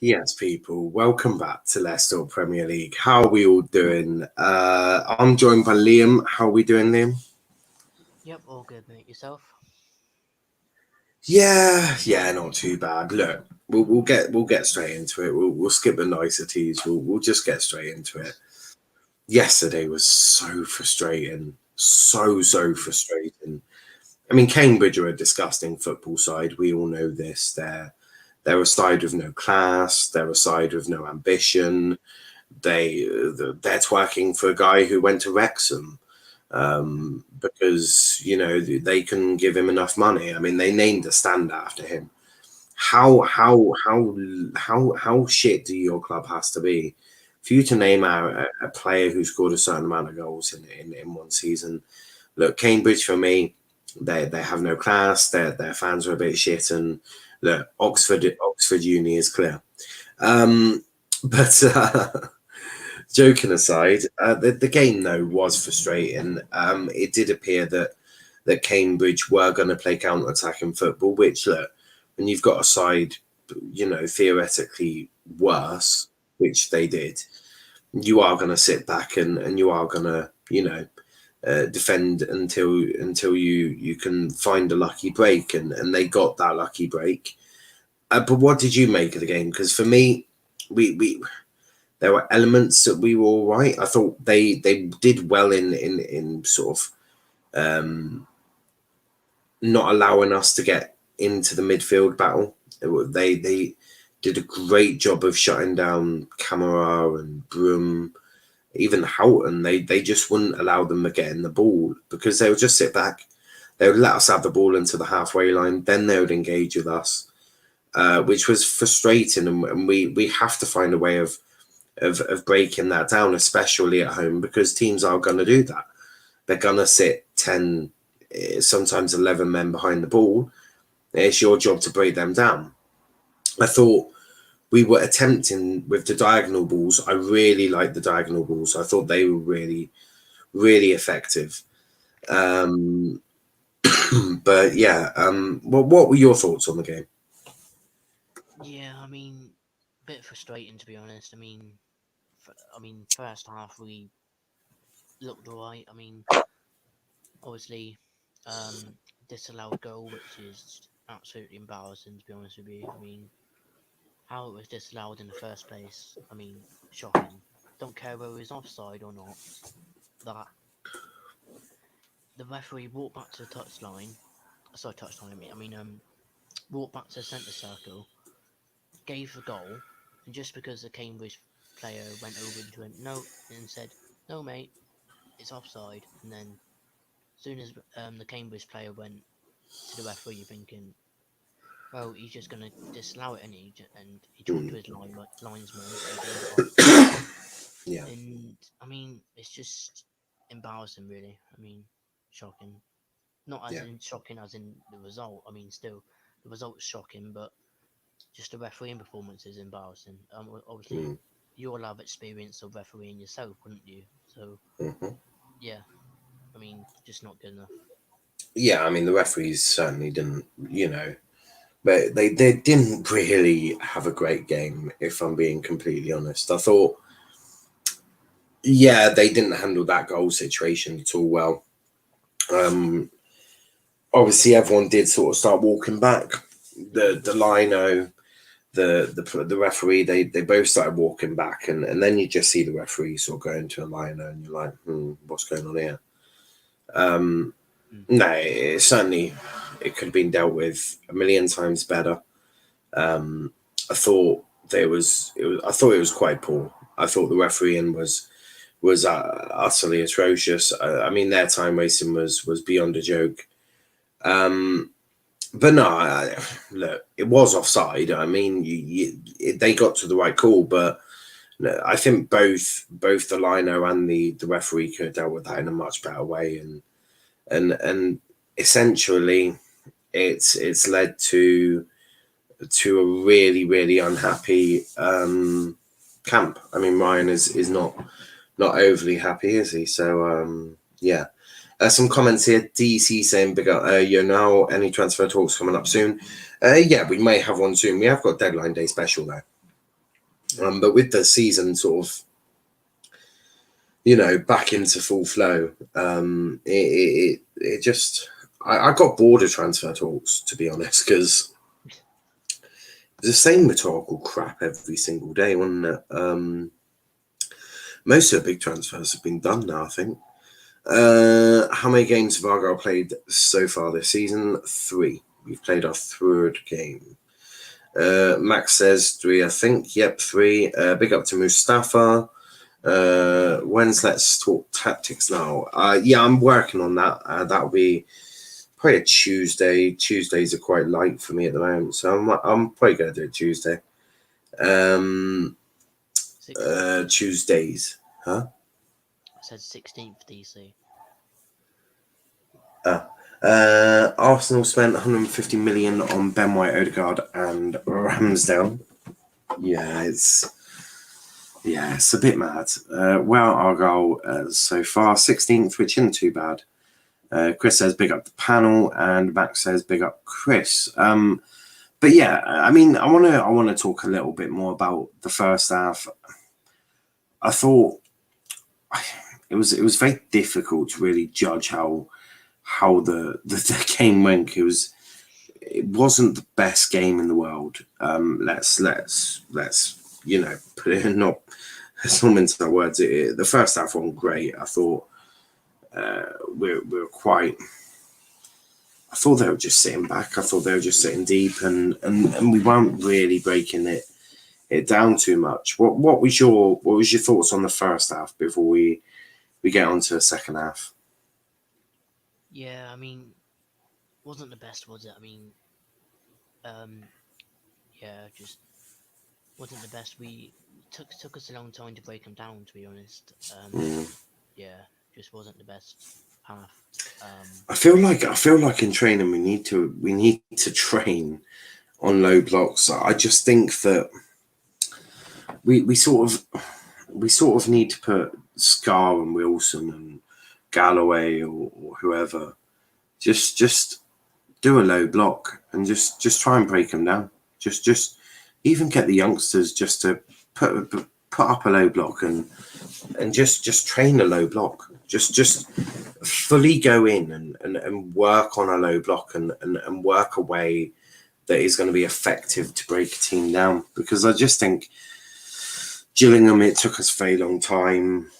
Yes, people, welcome back to Let's Talk Premier League. How are we all doing? I'm joined by Liam. How are we doing, Liam? Yep, all good, mate. Yourself? Yeah, not too bad. Look, we'll get straight into it. We'll skip the niceties. We'll just get straight into it. Yesterday was so frustrating, so frustrating. I mean, Cambridge are a disgusting football side. We all know this. They're a side with no class. They're a side with no ambition. They're twerking for a guy who went to Wrexham because they can give him enough money. I mean, they named a stand after him. How shit do your club has to be for you to name out a player who scored a certain amount of goals in one season? Look, Cambridge for me, they have no class. Their fans are a bit shit, and look, Oxford Uni is clear. But joking aside, the game though was frustrating. It did appear that Cambridge were going to play counter-attacking football, which look, when you've got a side, theoretically worse, which they did, you are going to sit back and you are going to, defend until you can find a lucky break, and they got that lucky break. But what did you make of the game? Because for me, we there were elements that we were all right. I thought they did well in sort of not allowing us to get into the midfield battle. They did a great job of shutting down Camara and Broom, even Houghton. They just wouldn't allow them to get in the ball because they would just sit back. They would let us have the ball into the halfway line. Then they would engage with us, which was frustrating. And we have to find a way of breaking that down, especially at home, because teams are going to do that. They're going to sit 10, sometimes 11 men behind the ball. It's your job to break them down. I thought we were attempting with the diagonal balls. I really liked the diagonal balls. I thought they were really, really effective. But yeah, what were your thoughts on the game? Yeah, I mean, a bit frustrating to be honest. First half we looked alright. Obviously, disallowed goal, which is absolutely embarrassing to be honest with you. How it was disallowed in the first place. Shocking. Don't care whether it was offside or not. That the referee walked back to the touchline. Sorry, touchline. Walked back to the centre circle, gave the goal, and just because the Cambridge player went over to him, no, and said, "No, mate, it's offside." And then, as soon as the Cambridge player went to the referee, you're thinking, "Well, he's just gonna disallow it," and he talked to his linesman and gave it offside. Yeah, And it's just embarrassing, really. Shocking. Not as yeah, in shocking as in the result. Still, the result's shocking, but just the refereeing performance is embarrassing. Obviously, mm, you'll have experience of refereeing yourself, wouldn't you? So hmm yeah, just not good enough. yeah. I mean, the referees certainly didn't, but they didn't really have a great game. If I'm being completely honest, I thought, yeah, they didn't handle that goal situation at all well. Um, Obviously, everyone did sort of start walking back. The lino, the referee, they both started walking back, and then you just see the referee sort of going to a lino, and you're like, what's going on here? Um, Mm. no, certainly it could have been dealt with a million times better. I thought I thought it was quite poor. I thought the refereeing was utterly atrocious. I mean, their time wasting was beyond a joke. Um, but no, look, it was offside. I mean, they got to the right call, but no, I think both the lino and the referee could have dealt with that in a much better way, and essentially, it's led to a really unhappy camp. I mean, Ryan is not overly happy, is he? So yeah. Some comments here. DC saying, "Big up, now any transfer talks coming up soon?" Yeah, we may have one soon. We have got deadline day special though. But with the season sort of, back into full flow, it just, I got bored of transfer talks, to be honest, because it's the same rhetorical crap every single day, wasn't it? Most of the big transfers have been done now, I think. How many games have Argyle played so far this season? 3. We've played our 3rd game. Max says 3, I think. Yep, 3. Big up to Mustafa. When's Let's Talk Tactics now? Yeah, I'm working on that. That'll be probably a Tuesday. Tuesdays are quite light for me at the moment, so I'm probably going to do it Tuesday. Tuesdays, huh? I said 16th DC. Arsenal spent 150 million on Ben White, Odegaard, and Ramsdale. Yeah, it's a bit mad. Well, Argyle so far 16th, which isn't too bad. Chris says big up the panel, and Max says big up Chris. But yeah, I mean, I want to talk a little bit more about the first half. I thought it was very difficult to really judge how the game went. It wasn't the best game in the world. Let's put it not into our words. The first half wasn't great. I thought we were quite. I thought they were just sitting back. I thought they were just sitting deep, and we weren't really breaking it down too much. What was your thoughts on the first half before we get on to the second half? Yeah, I mean, wasn't the best, was it? I mean, yeah, just wasn't the best. We took us a long time to break them down, to be honest. Yeah, just wasn't the best half. I feel like in training we need to train on low blocks. I just think that we sort of need to put Scar and Wilson and Galloway or whoever, just do a low block and just try and break them down. Just even get the youngsters just to put up a low block and just train a low block. Just fully go in and work on a low block and work a way that is going to be effective to break a team down. Because I just think Gillingham, it took us a very long time.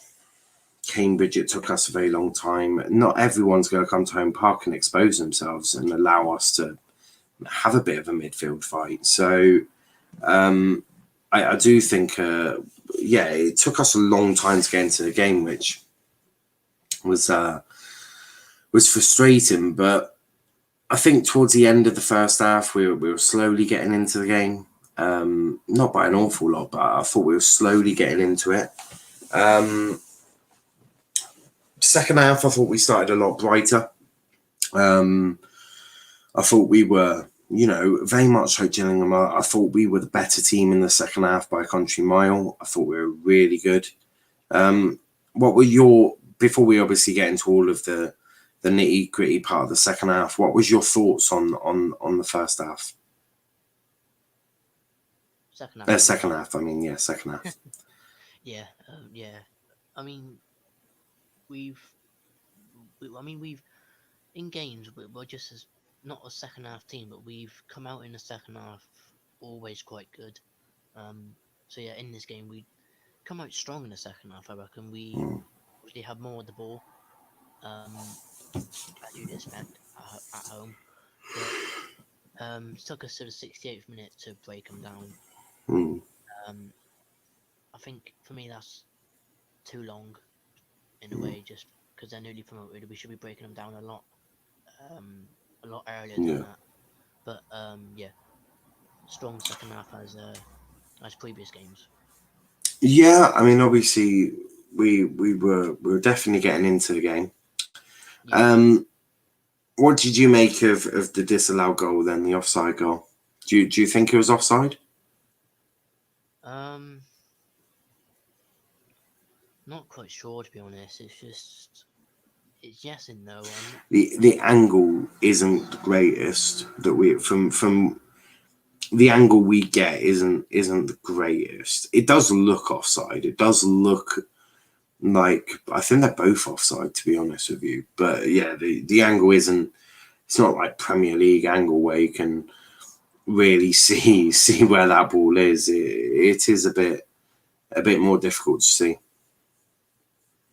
Cambridge, it took us a very long time. Not everyone's going to come to Home Park and expose themselves and allow us to have a bit of a midfield fight. So I do think, it took us a long time to get into the game, which was frustrating. But I think towards the end of the first half, we were slowly getting into the game. Not by an awful lot, but I thought we were slowly getting into it. Second half, I thought we started a lot brighter. I thought we were, very much like Gillingham. I thought we were the better team in the second half by a country mile. I thought we were really good. What were before we obviously get into all of the nitty gritty part of the second half, what was your thoughts on the first half? Second half. Second half. Yeah. I mean, we've in games we're just not a second half team, but we've come out in the second half always quite good. So yeah, in this game we come out strong in the second half. I reckon we obviously have more of the ball, as you'd expect at home. But it took us to the 68th minute to break them down. I think for me that's too long in a way, just because they're newly promoted. We should be breaking them down a lot earlier than that. But strong second half as previous games. Yeah, I mean, obviously we were definitely getting into the game. Yeah. What did you make of the disallowed goal then, the offside goal? Do you think it was offside? Not quite sure, to be honest. It's yes and no. The angle isn't the greatest that we from the angle we get isn't the greatest. It does look offside. It does look like, I think they're both offside, to be honest with you. But yeah, the angle isn't. It's not like Premier League angle where you can really see where that ball is. It is a bit more difficult to see.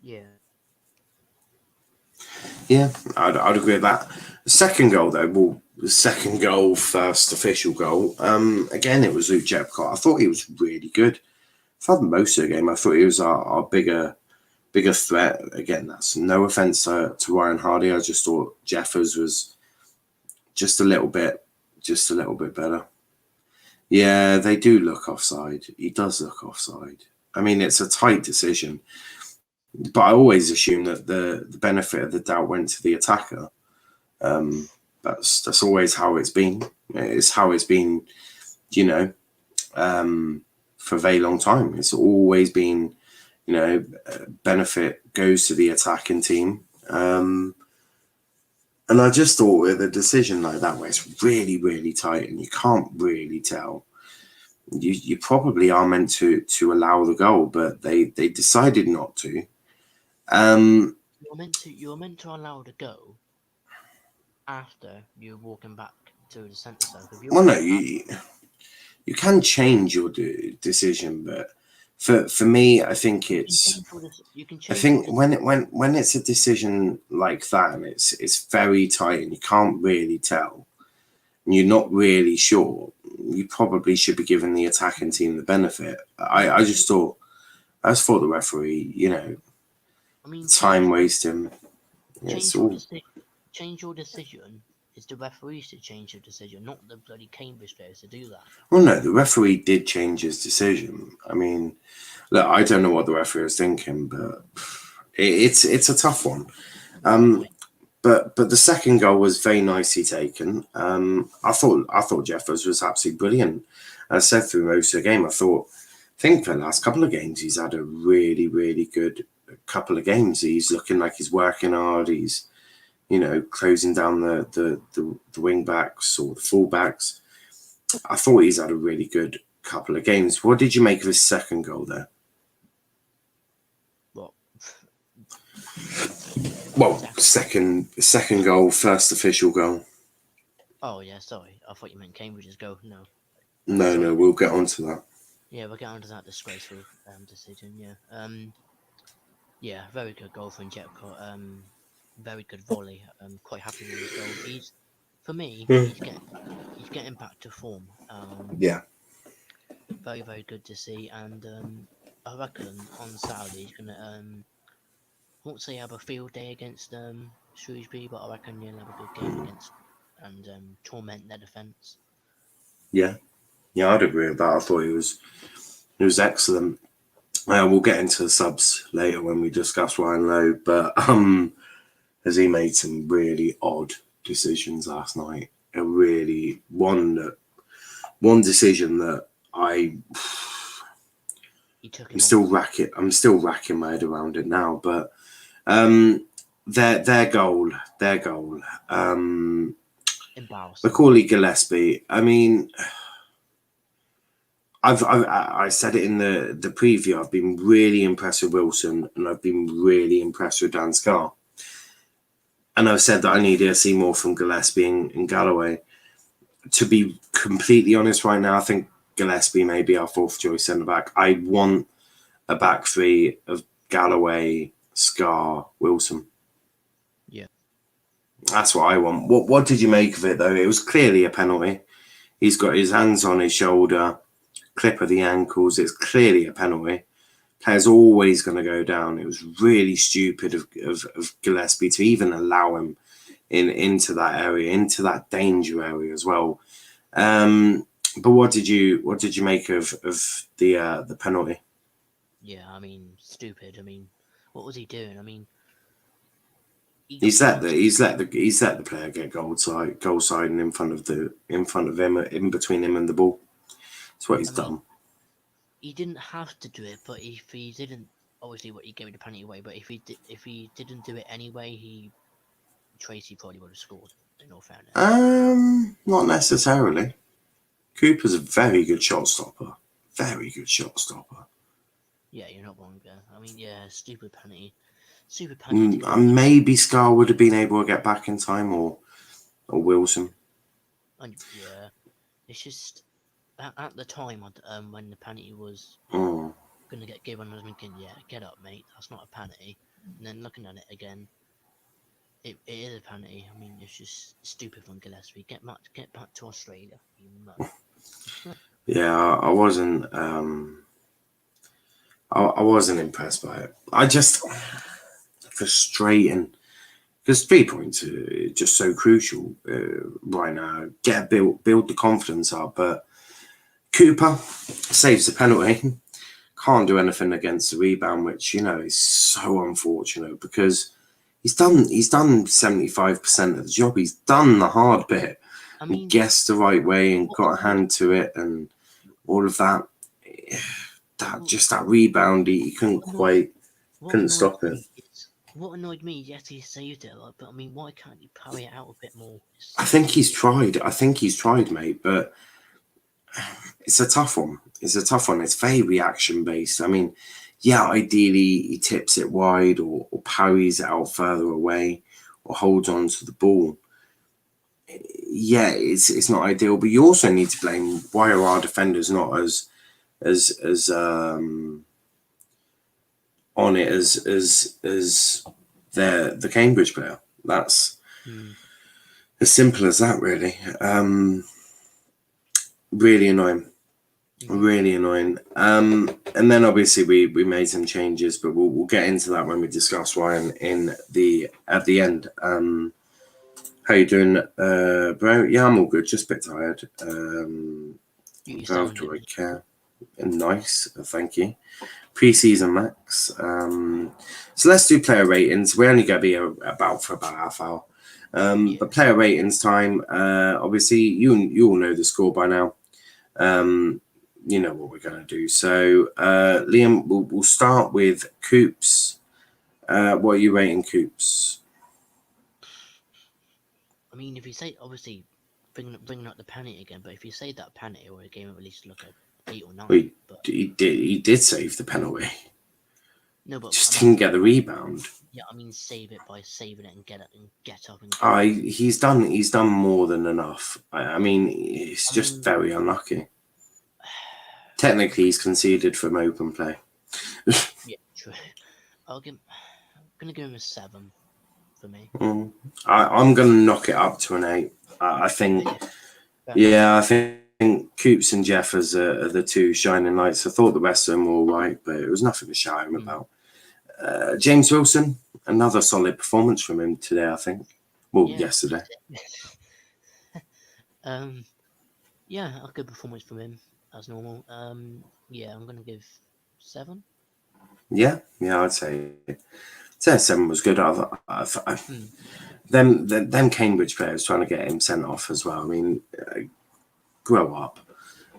Yeah. Yeah, I'd agree with that. The second goal, though, well, the second goal, first official goal. Again, it was Luke Jepcott. I thought he was really good. For most of the game, I thought he was our bigger threat. Again, that's no offense to Ryan Hardy. I just thought Jeffers was just a little bit better. Yeah, they do look offside. He does look offside. I mean, it's a tight decision, but I always assume that the benefit of the doubt went to the attacker. That's always how it's been. It's how it's been, for a very long time. It's always been, benefit goes to the attacking team. And I just thought with a decision like that, where it's really, really tight and you can't really tell, you probably are meant to allow the goal, but they decided not to. You're meant to allow the goal after you're walking back to the centre circle. Well, no, you can change your decision, but for me, I think it's. I think when it's a decision like that, and it's very tight and you can't really tell, and you're not really sure, you probably should be giving the attacking team the benefit. I just thought the referee, time wasting. Change your decision. It's the referees to change your decision, not the bloody Cambridge players to do that. Well, no, the referee did change his decision. I mean, look, I don't know what the referee was thinking, but it's a tough one. But the second goal was very nicely taken. I thought Jeffers was absolutely brilliant. As I said through most of the game, I think for the last couple of games he's had a really, really good couple of games. He's looking like he's working hard. He's closing down the wing backs or the full backs. I thought he's had a really good couple of games. What did you make of his second goal there? What? Well, second goal, first official goal. Oh yeah, sorry. I thought you meant Cambridge's goal. No. No, we'll get on to that. Yeah, we'll get on to that disgraceful decision. Yeah. Yeah, very good goal from Jepcott. Very good volley. I'm quite happy with his goal. He's getting back to form. Yeah. Very, very good to see. And I reckon on Saturday he's gonna I won't say have a field day against Shrewsbury, but I reckon he'll have a good game against and torment their defence. Yeah, I'd agree with that. I thought he was excellent. We'll get into the subs later when we discuss Ryan Lowe, but as he made some really odd decisions last night. A really one decision that I'm still racking my head around it now. But their goal. Macaulay Gillespie. I mean, I said it in the preview. I've been really impressed with Wilson, and I've been really impressed with Dan Scarr. And I've said that I need to see more from Gillespie and Galloway. To be completely honest right now, I think Gillespie may be our fourth choice centre-back. I want a back three of Galloway, Scarr, Wilson. Yeah. That's what I want. What did you make of it, though? It was clearly a penalty. He's got his hands on his shoulder, clip of the ankles. It's clearly a penalty. Player's always going to go down. It was really stupid of Gillespie to even allow him into that area, into that danger area as well. But what did you make of the penalty? Yeah, I mean, stupid. I mean, what was he doing? I mean, he's let the player get goal side and in front of him, in between him and the ball. That's what he's done. He didn't have to do it, but if he didn't, obviously, he gave the penalty away. But if he didn't do it anyway, Tracy probably would have scored. In all fairness, not necessarily, Cooper's a very good shot stopper. Very good shot stopper. Yeah, you're not wrong there. I mean, yeah, stupid penalty. Stupid penalty. Maybe Scar would have been able to get back in time, or Wilson. And yeah, it's just at the time when the penalty was Mm. gonna get given, I was thinking, yeah, get up, mate. That's not a penalty. And then looking at it again, it is a penalty. I mean, it's just stupid from Gillespie. Get back to Australia, you mug. Yeah, I wasn't. I wasn't impressed by it. I just frustrating because 3 points are just so crucial right now. Build the confidence up, but Cooper saves the penalty. Can't do anything against the rebound, which is so unfortunate because he's done 75% of the job. He's done the hard bit. I mean, and guessed the right way and got a hand to it and all of that. That rebound, he couldn't stop it. What annoyed me, yes, he saved it, but I mean, why can't he parry it out a bit more? I think he's tried, mate, but it's a tough one. It's very reaction based. I mean, yeah, ideally he tips it wide or parries it out further away or holds on to the ball. Yeah, it's not ideal, but you also need to blame why are our defenders not as on it as the Cambridge player. That's as simple as that, really. Really annoying. Really annoying. And then obviously we made some changes, but we'll get into that when we discuss Ryan at the end. How you doing, bro? Yeah, I'm all good. Just a bit tired. Do I care? Nice, thank you. Pre-season max. So let's do player ratings. We're only going to be about half hour. But player ratings time. Obviously, you all know the score by now. You know what we're going to do. So, Liam, we'll start with Coops. What are you rating Coops? I mean, if you say, obviously, bringing up the penalty again, but if you say that penalty or a game, at least look at 8 or 9. Well, he did save the penalty. No, but just didn't get the rebound. Yeah, I mean, save it by saving it and get up. He's done more than enough. I mean, it's just very unlucky. Technically, he's conceded from open play. Yeah, true. I'm gonna give him a 7 for me. I'm gonna knock it up to an 8. I think. Yeah, I think Coops and Jeff are the two shining lights. I thought the rest of them were all right, but it was nothing to shout him about. James Wilson, another solid performance from him today, I think. Well, yesterday. Yeah, a good performance from him as normal. Yeah, I'm gonna give 7. Yeah, I'd say 7 was good. Them Cambridge players trying to get him sent off as well. I mean, grow up.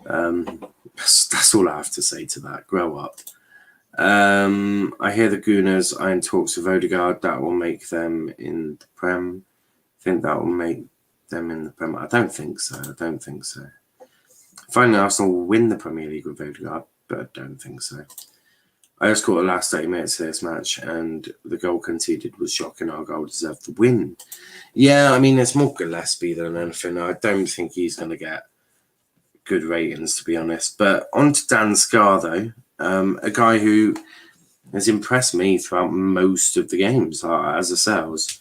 That's all I have to say to that. Grow up. I hear the Gooners are in talks with Odegaard. That will make them in the Prem. I think that will make them in the Prem. I don't think so. Finally, Arsenal will win the Premier League with Odegaard, but I don't think so. I just caught the last 30 minutes of this match, and the goal conceded was shocking. Argyle deserved the win. Yeah, I mean, it's more Gillespie than anything. I don't think he's going to get good ratings, to be honest. But on to Dan Scar, though. A guy who has impressed me throughout most of the games. As I say, I was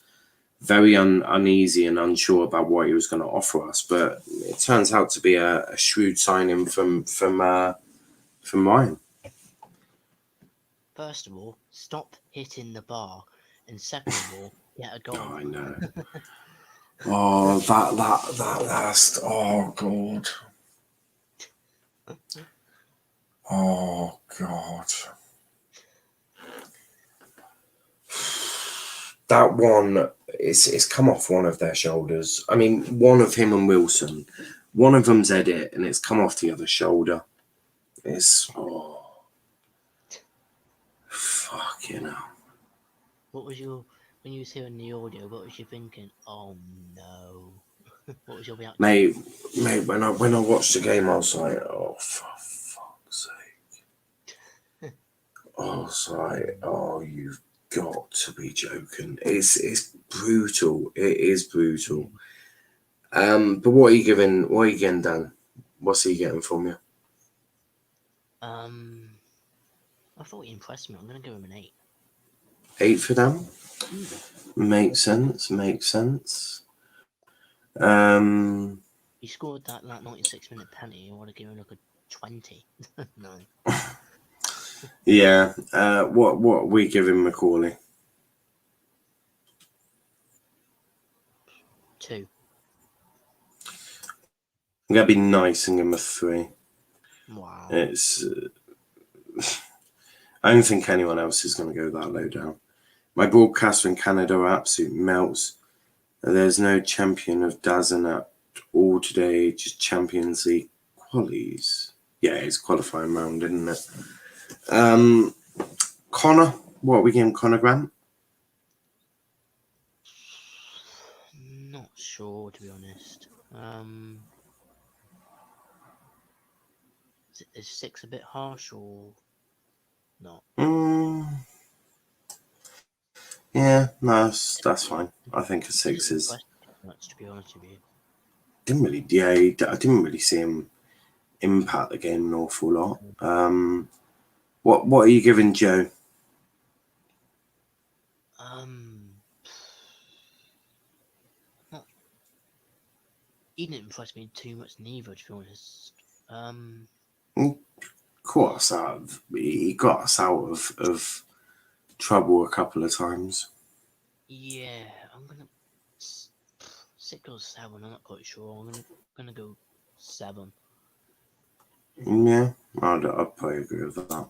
very uneasy and unsure about what he was going to offer us, but it turns out to be a shrewd signing from Ryan. First of all, stop hitting the bar, and second of all, get a goal. Oh, I know. Oh, that last. Oh God. Oh God. That one, it's come off one of their shoulders. I mean, one of him and Wilson. One of them's Edit, and it's come off the other shoulder. It's fucking hell. What was when you was hearing the audio? What was you thinking? Oh no. What was your reaction? Mate, when I watched the game, I was like, oh, for fuck's sake. I was like, oh, you've got to be joking. It's brutal. It is brutal. But what are you getting, Dan? What's he getting from you? I thought he impressed me. I'm gonna give him an 8. 8 for Dan? Makes sense. He scored that 96-minute penalty. I want to give him like a 20. No. Yeah. What are we giving Macaulay? 2. I'm gonna be nice and give him a 3. Wow. It's. I don't think anyone else is going to go that low down. My broadcaster in Canada are absolute melts. There's no champion of Dazen at all today, just Champions League qualies. Yeah, it's qualifying round, isn't it? Connor, what are we getting Connor Grant? Not sure, to be honest. Is 6 a bit harsh or not? Yeah, no, that's fine. I think a 6 is. Much, to be honest with you. I didn't really see him impact the game an awful lot. What are you giving Joe? He didn't impress me too much neither, to be honest. He got us out of trouble a couple of times. Yeah, I'm gonna 6 or 7. I'm not quite sure. I'm gonna go 7. Yeah, I'd probably agree with that.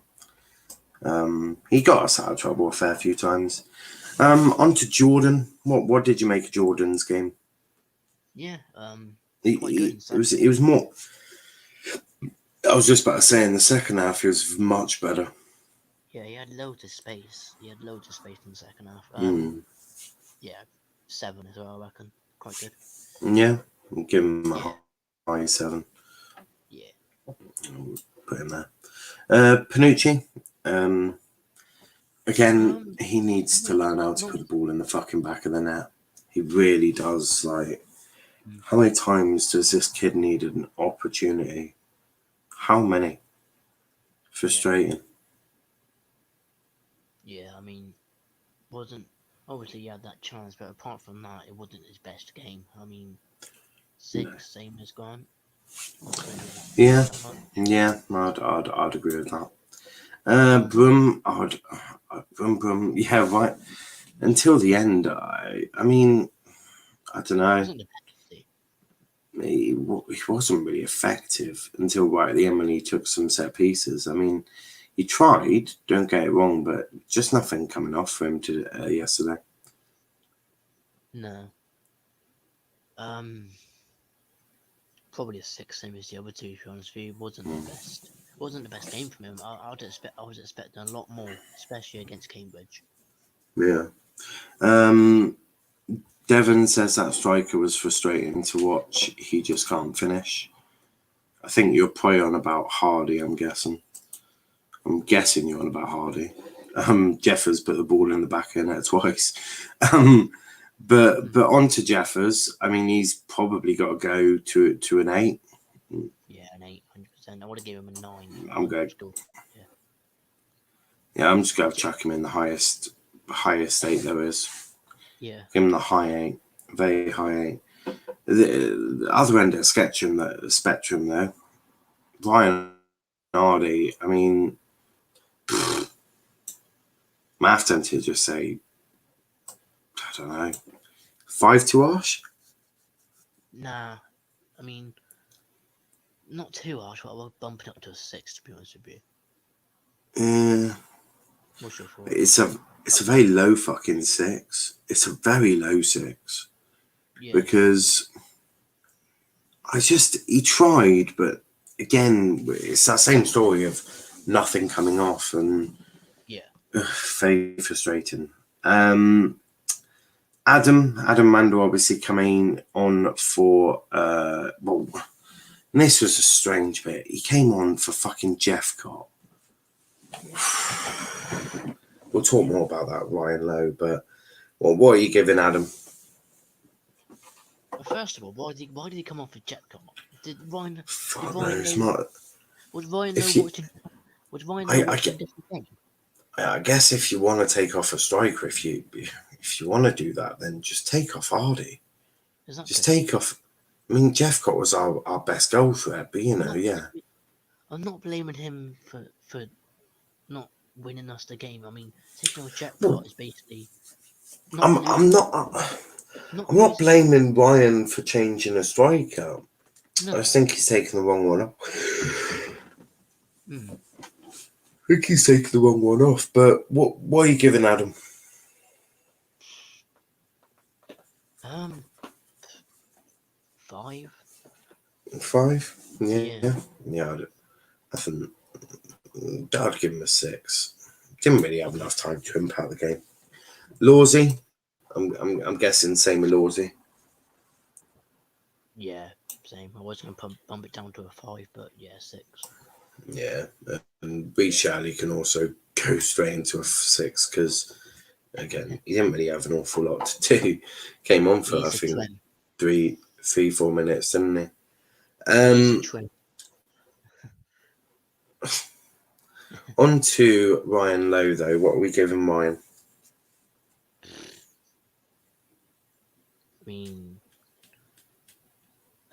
He got us out of trouble a fair few times. On to Jordan. What did you make of Jordan's game? Yeah, quite good. It was more. I was just about to say in the second half he was much better. Yeah, he had loads of space. In the second half. Yeah, 7 as well, I reckon. Quite good. Yeah, I'll give him a high 7. Yeah. Put him there. Panucci. Again, he needs to learn how to put the ball in the fucking back of the net. He really does. Like, how many times does this kid need an opportunity? How many? Frustrating. Yeah, I mean, obviously he had that chance, but apart from that, it wasn't his best game. I mean, 6, same as Grant. Yeah, I'd agree with that. Brum. Yeah, right. Until the end, I mean, I don't know. He wasn't really effective until right at the end when he took some set pieces. I mean, he tried, don't get it wrong, but just nothing coming off for him yesterday. No. Probably a 6, same as the other 2. To be honest with you, wasn't the best game from him. I was expecting a lot more, especially against Cambridge. Yeah. Devon says that striker was frustrating to watch. He just can't finish. I think you're probably on about Hardy, I'm guessing. You're on about Hardy. Jeffers put the ball in the back of the net twice. But on to Jeffers. I mean, he's probably got to go to an 8. Yeah, an 8, 100%. I would have given him a 9. I'm good. Yeah, I'm just going to chuck him in the highest 8 there is. Yeah. Give him the high 8. Very high 8. The other end of the spectrum, though, Ryan Hardy, I mean, I have to just say, I don't know, 5 too harsh? Nah, I mean, not too harsh, but I will bump it up to a 6, to be honest with you. Yeah. What's your thought? It's a very low fucking 6. It's a very low 6. Yeah. Because he tried, but again, it's that same story of nothing coming off and very frustrating. Adam Mandel obviously coming on for well, and this was a strange bit. He came on for fucking Jeffcott. We'll talk more about that, Ryan Lowe. But what are you giving Adam? First of all, why did he come on for Jetcom? Did Ryan? Fuck Did Ryan knows, know? Was Ryan if Lowe you- watching? Was Ryan Lowe watching a different game? I guess if you want to take off a striker, if you want to do that, then just take off Hardy. Exactly. Just take off. I mean, Jeffcott was our best goal threat, but yeah. I'm not blaming him for not winning us the game. I mean, taking off Jeffcott Well, is basically. I'm not blaming Ryan for changing a striker. No. I just think he's taking the wrong one off. Mm. I think he's taking the wrong one off. But what are you giving Adam? 5. 5? Yeah. I think I'd give him a 6. Didn't really have enough time to impact the game. Lawsy, I'm guessing same with Lawsy. Yeah, same. I was going to bump it down to a 5, but yeah, 6. Yeah, and B. Shalley can also go straight into a 6 because, again, he didn't really have an awful lot to do. Came on for, I think, 3-4 minutes, didn't he? On to Ryan Lowe, though. What are we giving Ryan? I mean,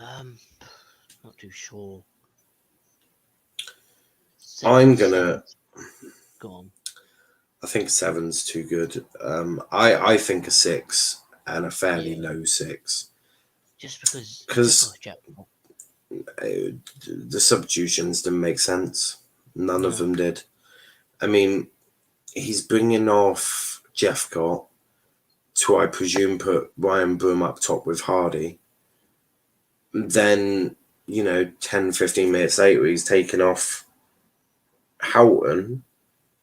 not too sure. I'm gonna. Go on. I think 7's too good. I think a 6 and a fairly low 6. Just because the substitutions didn't make sense. None of them did. I mean, he's bringing off Jeffcott to, I presume, put Ryan Broom up top with Hardy. Then, 10-15 minutes later, he's taken off Houghton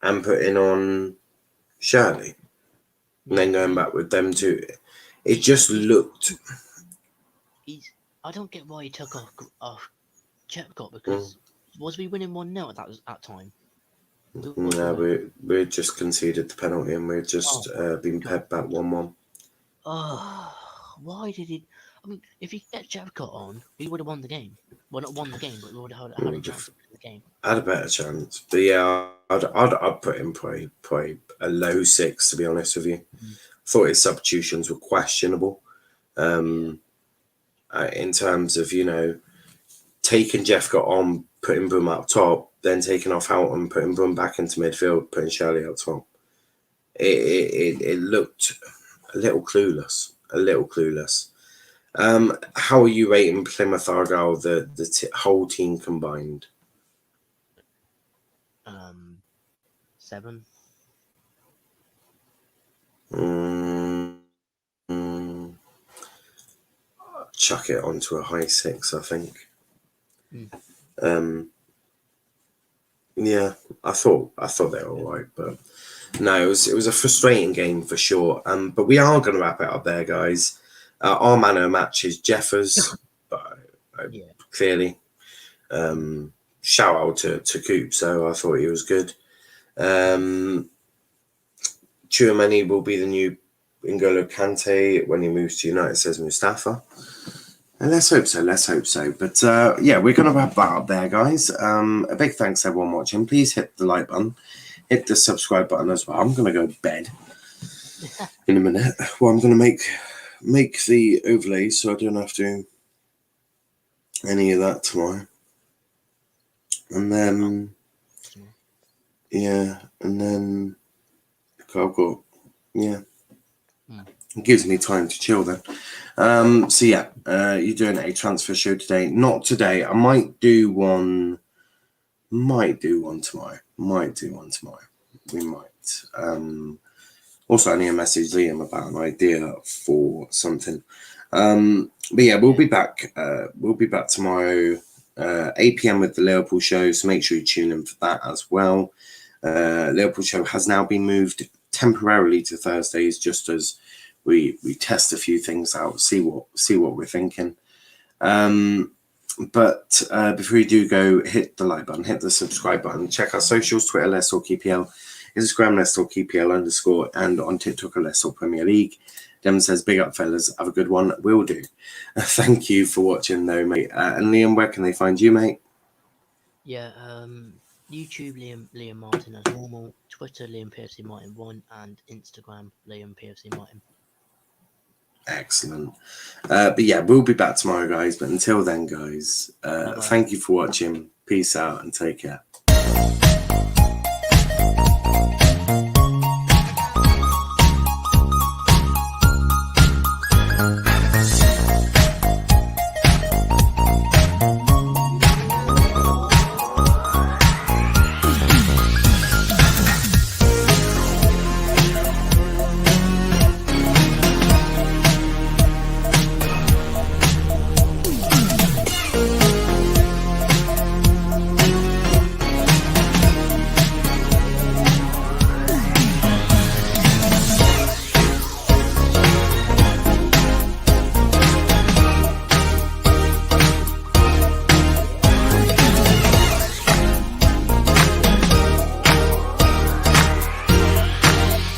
and putting on Shirley. And then going back with them two. It just looked... I don't get why he took off Jeffcott because was we winning 1-0 at that time? No, we just conceded the penalty and we've just been pegged back 1-1. Why did he? I mean, if he get Jeffcott on, we would have won the game. Well, not won the game, but we would have had a chance in the game. Had a better chance, but yeah, I'd put him probably a low 6 to be honest with you. Thought his substitutions were questionable, in terms of taking Jeffcott on, putting Broom up top, then taking off Houghton, putting Broom back into midfield, putting Shirley up top. It looked a little clueless. How are you rating Plymouth Argyle, the whole team combined? 7. Chuck it onto a high 6, I think. Yeah, I thought they were all right, but no, it was a frustrating game for sure. But we are going to wrap it up there, guys. Our man of the match is Jeffers, but clearly, shout out to Coop. So I thought he was good. Chouameni will be the new N'Golo Kante when he moves to United, says Mustafa. And let's hope so. But yeah, we're going to wrap that up there, guys. A big thanks to everyone watching. Please hit the like button. Hit the subscribe button as well. I'm going to go to bed in a minute. Well, I'm going to make the overlays so I don't have to do any of that tomorrow. And then, it gives me time to chill then. So yeah, you're doing a transfer show today. Not today. I might do one tomorrow. We might. Also, I need to message Liam about an idea for something. But yeah, we'll be back. We'll be back tomorrow, 8 p.m. with the Liverpool show. So make sure you tune in for that as well. Liverpool show has now been moved temporarily to Thursdays, just as we test a few things out, see what we're thinking. But before you do go, hit the like button, hit the subscribe button, check our socials, Twitter, Let's Talk EPL, Instagram, Let's Talk EPL_, and on TikTok, Let's Talk Premier League. Devon says, big up, fellas. Have a good one. Will do. Thank you for watching, though, mate. And Liam, where can they find you, mate? Yeah, YouTube Liam Martin as normal, Twitter Liam PFC Martin 1, and Instagram Liam PFC Martin. Excellent. But yeah, we'll be back tomorrow, guys. But until then, guys, thank you for watching. Peace out and take care.